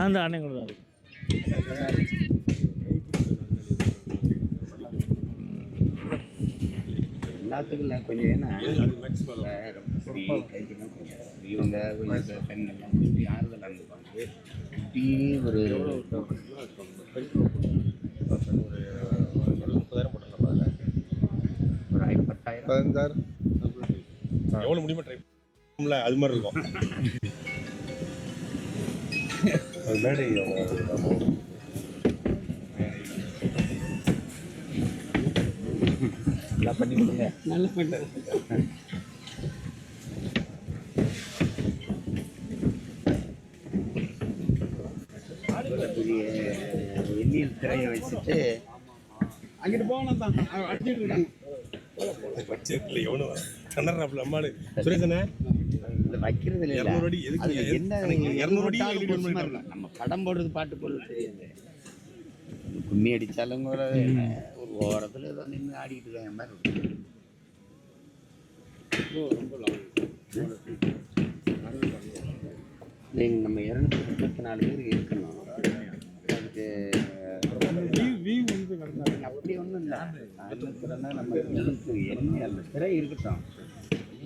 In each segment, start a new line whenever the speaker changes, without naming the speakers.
அந்த அண்ணன் கூட தான் இருக்கு.
எல்லாத்துக்கும் இல்லை கொஞ்சம். ஏன்னா இவங்க கொஞ்சம் பெண்கள்லாம் கொஞ்சம் ஆறுதலாக இருந்துப்பாங்க. இப்படி ஒரு
30,000 போட்டுருந்தோம்.
ஒரு 10,000
எவ்வளோ முடியுமா ட்ரை பண்ணல, அது மாதிரி இருக்கும். அது மேடை
நல்லா பண்ணிடுங்க.
நல்லா பண்ணுறேன்.
பெரிய எண்ணியல் திரையை வச்சுட்டு
அங்கிட்டு போகணும் தான் அடிச்சுட்டு இருக்காங்க.
பட்ஜெட்ல எவ்வளோ கண்ணறாப்புல அம்மாடு சுரேசனே
வைக்கிறது இல்லை.
200 அடி எதுக்கு?
என்ன
200 அடி
நம்ம படம் போடுறது பாட்டு போடுறது தெரியாது. கும்மி அடித்தாலும் கூட ஒரு ஓரத்தில் ஏதோ நின்று ஆடிக்கிட்டு இருக்காங்க மாதிரி இருக்கும். நீங்கள் நம்ம 234 பேர் இருக்கணும். அதுக்கு அப்படி ஒன்றும் இல்லை. நம்ம என்ன அந்த திரை இருக்கட்டும்.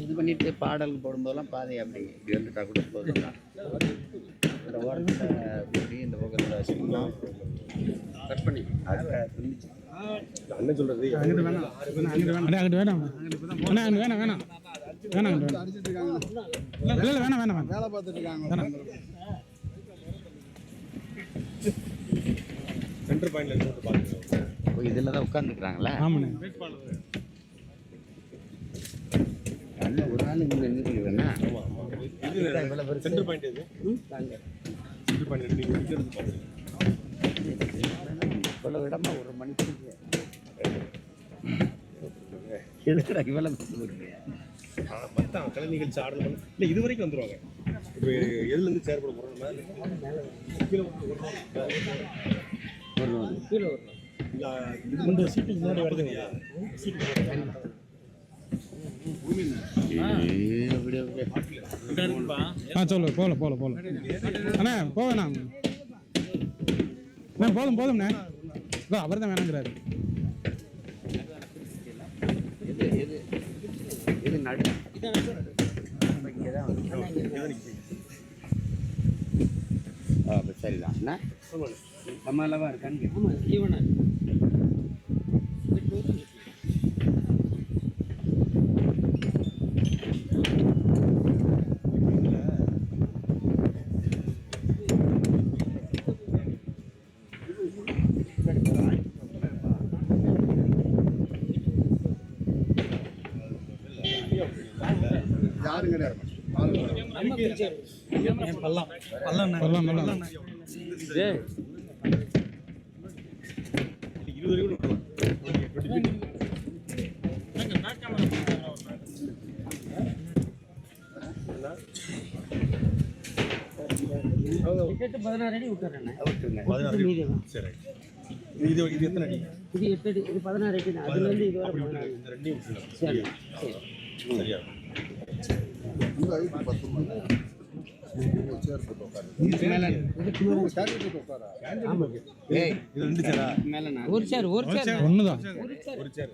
இது பண்ணிட்டு பாடல் போடும்போதெல்லாம் பாதை அப்படி இப்படி வந்துட்டா கூட போதும். இந்த ஓரத்தில் இப்படி இந்த பக்கத்தில் வச்சுக்கலாம். கட் பண்ணி அதுக்காக துணிச்சு
அண்ணன் சொல்றது
அங்கிட்டு வேணாம்.
வேலை பார்த்துட்டு இருக்காங்க.
சென்டர் பாயிண்ட்ல இருந்து பாருங்க.
இதில் தான் உட்காந்துக்கிறாங்களா?
ஆமாண்ணே.
நல்ல ஒரு ஆள் இங்கே நின்றுக்கிறேன்னா
சென்டர் பாயிண்ட் எது? சென்டர் பாயிண்ட் நீங்க இங்க இருந்து பாருங்க.
இவ்வளோ இடமா ஒரு மணிக்கு எதுக்கடா இவ்வளோ கொடுத்துருக்கீங்க?
மொத்தம் கலை நிகழ்ச்சி ஆர்டர் பண்ண இல்லை, இது வரைக்கும் வந்துடுவாங்க. இப்போ எதுலேருந்து செயற்பட போகிறோம்?
கீழே வரணும்.
இந்த சீட்டுக்கு முன்னாடி வருதுங்கய்யா.
சொல்லு போல அண்ணா போவேண்ணா. போதும்ண்ணே. அவர் தான் வேணாங்கிறாரு.
இது நடு இங்கே தான் சரிதான். என்ன நம்ம அளவாக இருக்கான்னு?
ஆமாம் ஈவனா டிக்கெட்டு 16 அடி விட்டுறேன்.
சரி, இது எத்தனை அடி?
இது 8 அடி, இது 16 அடி. அதுலேருந்து இது வரை
இந்த ரெண்டையும்
சரி
சரியா?
ஒரு சேர்
ஒண்ணுதான்.
ஒரு சேர்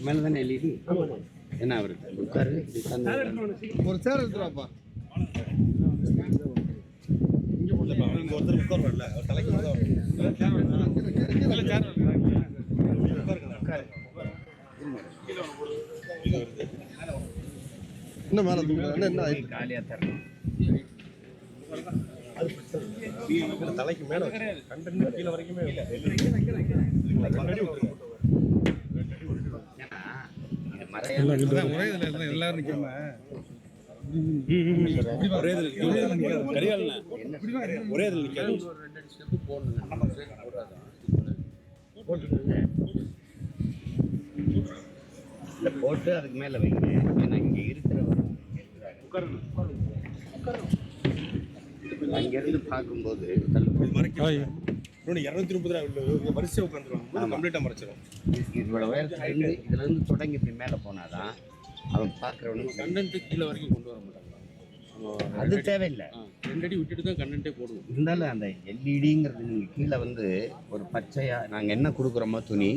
மேலதானே எல்இடி என்ன அவருக்கு உட்காரு.
ஒரு சேர் எடுத்துருவாப்பா.
ஒருத்தர் உட்கார் வரல, தலைக்கு
இன்னும் மேலே என்ன
காலியாக தரணும்.
தலைக்கு மேல கண்டென்ட் கீழே வரைக்குமே எல்லாரும் நிக்காம ஒரே இதில் நிக்காது.
இல்லை போட்டு அதுக்கு மேலே வைங்க. ஏன்னா இங்கே இருக்கிறவங்க அங்கேருந்து பார்க்கும்போது
ஓய்.
இன்னொன்று 230 வரிசையாக உட்காந்துருவாங்க, கம்ப்ளீட்டாக மறைச்சிடும்.
இவ்வளோ உயரத்துலேருந்து இதுலேருந்து தொடங்கி இப்படி மேலே போனாதான் அவன் பார்க்குறவனுக்கு
கண்டென்ட்டு கீழே வரைக்கும் கொண்டு வர மாட்டாங்க.
அது தேவையில்லை.
2 அடி விட்டுட்டு தான் கண்டென்ட்டே போடுவோம்.
இருந்தாலும் அந்த எல்இடிங்கிறது நீங்கள் கீழே வந்து ஒரு பச்சையாக நாங்கள் என்ன கொடுக்குறோமோ துணி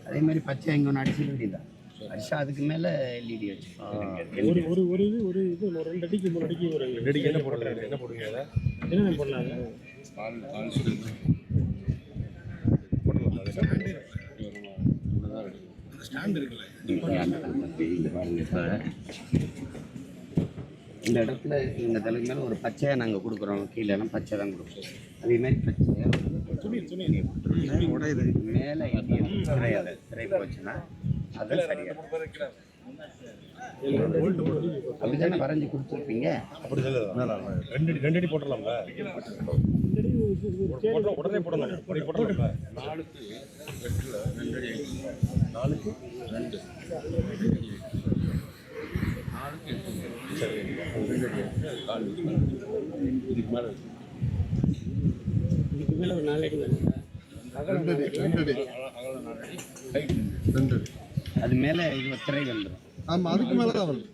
அதே மாதிரி பச்சையாக இங்கே ஒன்று அடிச்சு வேண்டியதான். அடிச்சா அதுக்கு மேலே எல்இடி வச்சு
ஒரு இது 2 அடிக்கு 3 அடிக்கு ஒரு 2 அடிக்கு என்ன போடுறாங்க, என்ன போடுவீங்க அதை?
என்ன போடலாங்க?
கால் சுடு
ஸ்டாண்ட் இருக்குல்ல,
இந்த இடத்துல இந்த தலைக்கு மேலே ஒரு பச்சையாக நாங்கள் கொடுக்குறோம், கீழே எல்லாம் பச்சை தான் கொடுக்குறோம். அதே மாதிரி பச்சையாக உடையுது மேலே திரை போச்சுன்னா அது சரியாக அப்படிதானே வரைஞ்சி கொடுத்துருப்பீங்க.
அப்படி சொல்லுது. 2 அடி போட்டுடலாம்ல, உடனே போடலாம், உடனே போடலாம்ல.
4க்கு 2 அடி 4க்கு 2 4க்கு 8 சரி 2 அடி கால் இதுக்கு மேலே
ஒரு 4 அடி வேணும்.
2 அடி ஹைட் 2 அடி.
அது மேலே இது திரை வந்துடும்.
ஆமாம், அதுக்கு மேலே தான் வருது.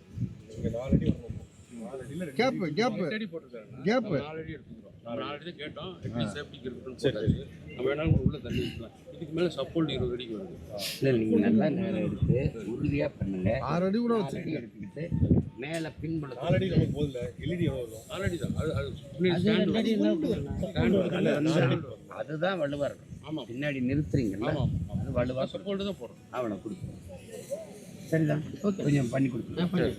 இங்கே 4 அடி வரணும். 4 அடியில்
கேப்பு
8 அடி போட்டுருக்காங்க. 4 அடி எடுத்துக்கிறோம். 4 அடி தான் கேட்டோம். எப்படி சேஃப்டிக்கு இருக்குன்னு போட்டாச்சு. நம்ம வேணாலும் உள்ள தண்ணி வைக்கலாம். இதுக்கு மேலே சப்போல்ட் 20 அடிக்கு வருது.
இல்லை நீங்கள் நல்லா நேரம் எடுத்து உறுதியாக பண்ணுங்க.
6 அடி கூட
4
வச்சு
அடி எடுத்துக்கிட்டு மேலே பின்புலம்
4 அடி நமக்கு போதில்ல, எல்இடி எவ்வளோ வரும்?
4 அடி தான். அது பின்னாடி ஸ்டாண்ட்
அதுதான் வலுவாக இருக்கும்.
ஆமாம்.
பின்னாடி நிறுத்துறீங்கல்ல,
ஆமாம்.
அது வலுவாக
சப்போல்ட் தான் போடுறோம்.
அவனை கொடுக்கும். சரிதான், கொஞ்சம் பண்ணி கொடுக்கணும்.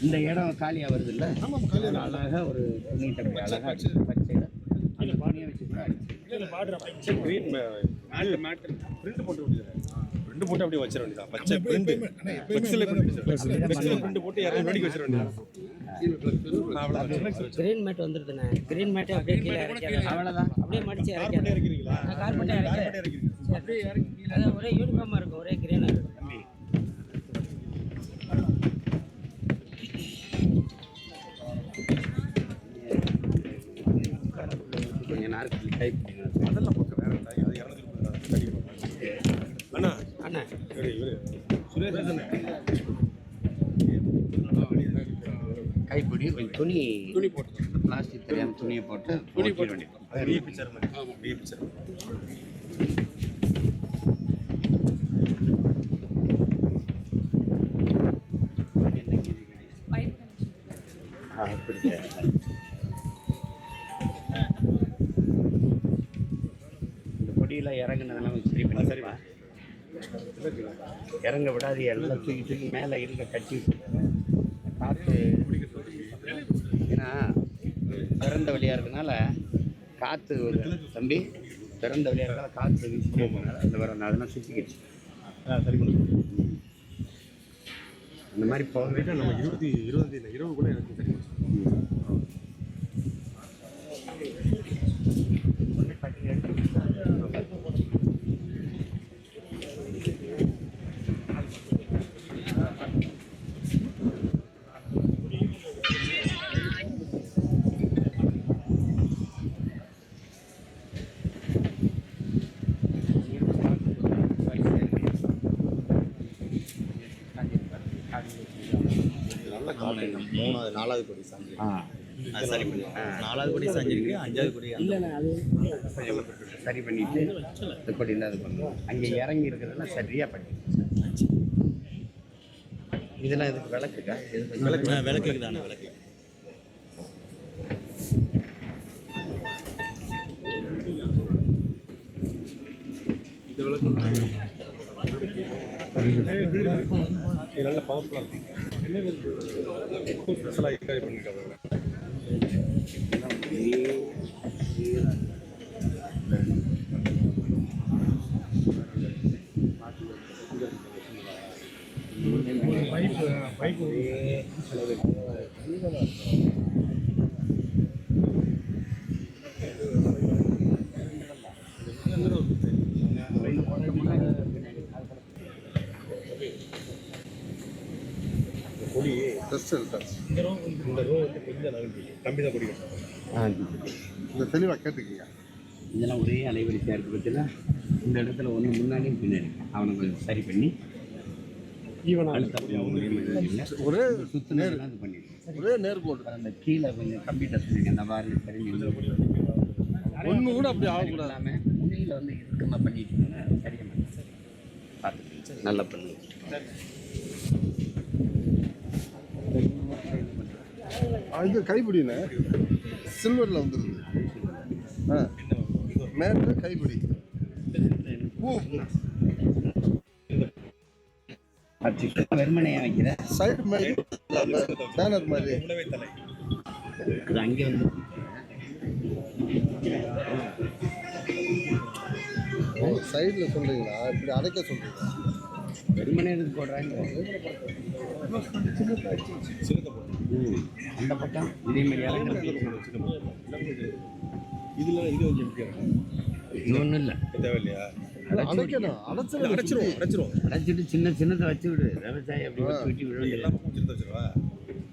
இந்த இடம் காலியாக வருது இல்லை, அழகாக ஒரு துணி டப்பை அழகாக பச்சையில் அந்த துணியை வச்சு
கிரீன் பிரிண்ட் போட்டு விட்டுறேன். பிரிண்ட் போட்டு அப்படியே வச்சிட வேண்டியதான். பச்சை பிரிண்ட் பெக்ஸில் பிரிண்ட் போட்டு 200 அடிக்கு வச்சிட வேண்டியதான்.
கிரீன் மேட் வந்துருதுண்ணே. கிரீன் மேட்டே அப்படியே கீழே இறக்கிடுறேன்.
அவ்வளோதான்.
அப்படியே மடிச்சு
கார்பெட்டே
இறக்கிடுறேன்.
இருக்கிறீங்களா?
கார்பெட்டே இறக்கிறேன். அப்படியே இறக்கி அதான் ஒரே யூனிஃபார்மாக இருக்கும், ஒரே கிரீனாக இருக்கும்.
கொஞ்சம் நாட்கள் டைப்
அதெல்லாம் போட்டு வேற அது 230 அண்ணா
அண்ணா
சரி இவரு சுரேஷ் தானே?
கைப்பிடி கொஞ்சம் துணி
போட்டு
பிளாஸ்டிக் தெரியாம துணியை போட்டு
துணி போட்டு
வேண்டியது.
அது பெரிய பிக்சர் மாதிரி. பெரிய பிக்சர்.
இப்படி இந்த பொடியெல்லாம் இறங்குனதெல்லாம் சரி பண்ணிப்பா. இறங்க விடாது, எல்லாம் தூக்கி தூக்கி மேலே இருக்க கட்டி காற்று. ஏன்னா திறந்த வழியாக இருக்கனால காற்று தம்பி திறந்த வழியாக இருக்கனால காற்று வீசிட்டே இருக்கனால அந்த வர அதெல்லாம் சுற்றிக்கிடுச்சு.
சரி பண்ணுங்க.
அந்த மாதிரி போக
நம்ம 20 கூட எனக்கு சரி.
நல்ல காலை
3வது 4வது கொடி சாஞ்சி
சரி பண்ணி
4வது கொடி சாஞ்சிருக்கு, 5வது கொடி
சரி பண்ணிட்டு இந்த கொடியில் இது பண்ணுவோம். அங்கே இறங்கி இருக்கிறதெல்லாம் சரியாக பண்ணி இதெல்லாம் இதுக்கு விளக்குக்கா
விளக்குக்கு தானே விளக்கு.
இது நல்ல பவர்ஃபுல்லாக இருக்கும். ஸ்பெஷலாக என்கரேஜ் பண்ணியிருக்காங்க. இந்த ரோ வந்து கொஞ்சம் நகர்ந்து கம்பி தான் பிடிக்கும்.
இந்த தெளிவாக கேட்டுக்கீங்க.
இதெல்லாம் ஒரே அலைவரிசையாக இருக்க பட்சத்தில் இந்த இடத்துல ஒன்று முன்னாடியும் பின்னாடி அவனை கொஞ்சம் சரி பண்ணி
ஒரே
சுத்தினெல்லாம் இது பண்ணிடுங்க.
ஒரே நேர்கோடு.
அந்த கீழே கொஞ்சம் கம்பி டஸ்ட்டுங்க அந்த மாதிரி சரி
ஒன்று கூட அப்படி ஆகக்கூடாது.
இல்லாமல் முன்னியில் வந்து இறுக்கமாக பண்ணிட்டீங்கன்னா சரியாக பார்த்துக்கோங்க. நல்லா பண்ணுங்க.
இது கைப்பிடிண்ணே சில்வரில் வந்துடுது. மேட்டு கைப்பிடி பூ
வெறுமனையாக வைக்கிற
சைடு மாதிரி பேனர் மாதிரி
உணவை தலை
அது அங்கே வந்து
சைடில் சொல்கிறீங்களா? இப்படி அடைக்க சொல்கிறீங்களா?
வெறுமனே எதுக்கு போடுறாங்க? அந்த பக்கம் இதே மாதிரி
இதில் இது வந்து எப்படி இருக்கும்?
இது ஒன்றும் இல்லை,
தேவையில்லையா?
அடைக்கணும்.
அடைச்சிரும் அடைச்சிரும்.
அடைச்சிட்டு சின்ன சின்னதை வச்சு விடு. விவசாயி அப்படி வச்சு விட்டு விட
எல்லா
வேண்டியது.
பக்கம் சின்னதை வச்சிருவா.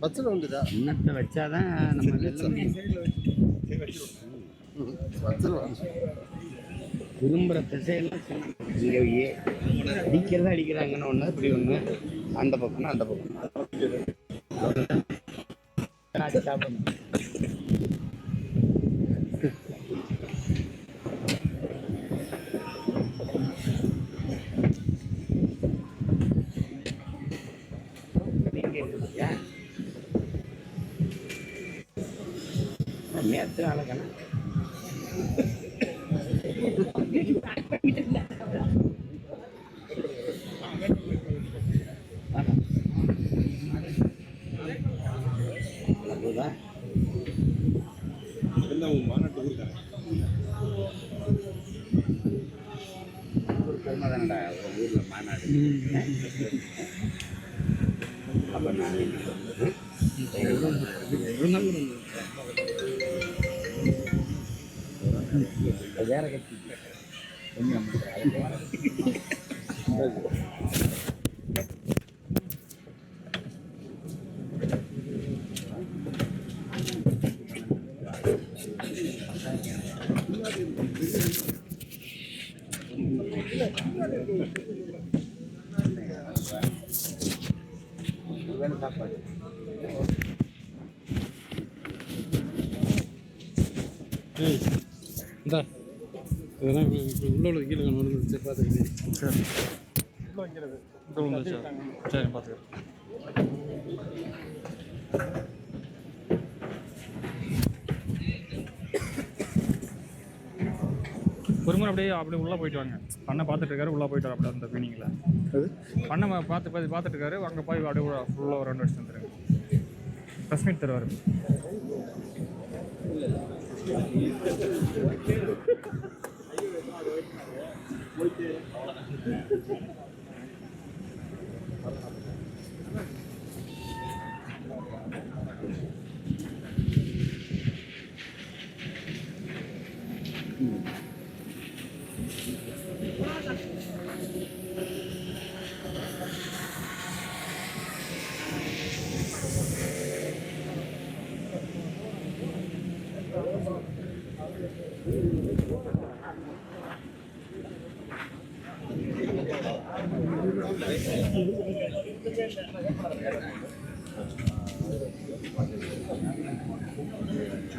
வச்சிட வேண்டியதா?
சின்னத்தை வச்சாதான் நம்ம வெள்ளமே
சரி வச்சிரும்.
வச்சிருவேன்.
விரும்புகிற திசையெல்லாம் இங்கே அடிக்கிறதா அடிக்கிறாங்கன்னு ஒன்று, இப்படி ஒன்று அந்த பக்கம்னா அந்த பக்கம் சாப்பிடணும். நேற்று அழகணும் அதுதான்
என்ன மாநாட்டு ஊருக்காங்க
ஒரு பெருமை தானடா ஊரில் மாநாடு. அப்போ நான் வேற கட்சி சாப்பாடு
இந்தா இதெல்லாம் உள்ள உள்ள கீழே வந்து பார்த்துக்கிட்டு சரி சரி பார்த்துக்கிறேன். ஒரு முறை அப்படியே உள்ளே போயிட்டு வாங்க. பண்ணை பார்த்துட்டு இருக்காரு, உள்ளே போயிட்டு வர அப்படியே அந்த மீனிங்கில் பண்ணை பார்த்துட்டு இருக்காரு. அங்கே போய் அப்படியே ஃபுல்லாக ஒரு 2 வருஷம் வந்துருங்க. ப்ரெஸ் மீட் தருவார்.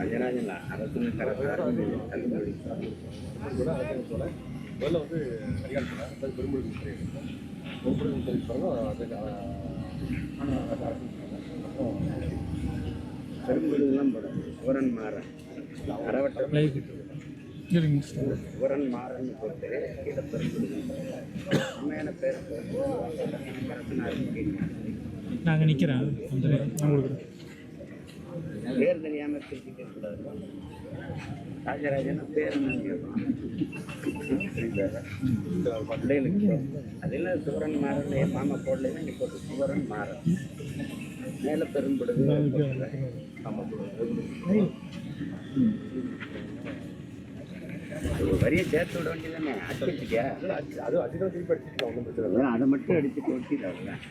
அஜராஜன் அரசு கரெக்டாக
முதல்ல வந்து அதிகாரத்தில் பெரும்புழுக்கு
பெரும்புழுலாம் போடும். உரன் மாறன் அறவட்டம் உரன் மாறன் போட்டு கீழே பெரும்புழு உண்மையான பேர்
நாங்கள் நிற்கிறேன்.
பேர் தெரியாமல் பேசிக்க கூடாது. ராஜராஜன் பேர் என்னன்னு கேட்கணும் பிள்ளைகளுக்கு. அதெல்லாம் சுவரன் மாறன் என் மாமா போடலைன்னா நீ போட்டு சுவரன் மாறன் மேலே பெரும்படுது. வரியை சேர்த்து விட வேண்டியதானே? அடிச்சிருக்கியா?
அது அதிகம் திருப்பி அடிச்சுக்கலாம், ஒன்றும் பிரச்சனை இல்லை.
அதை மட்டும் அடிச்சு கொட்டிடாதுதான்.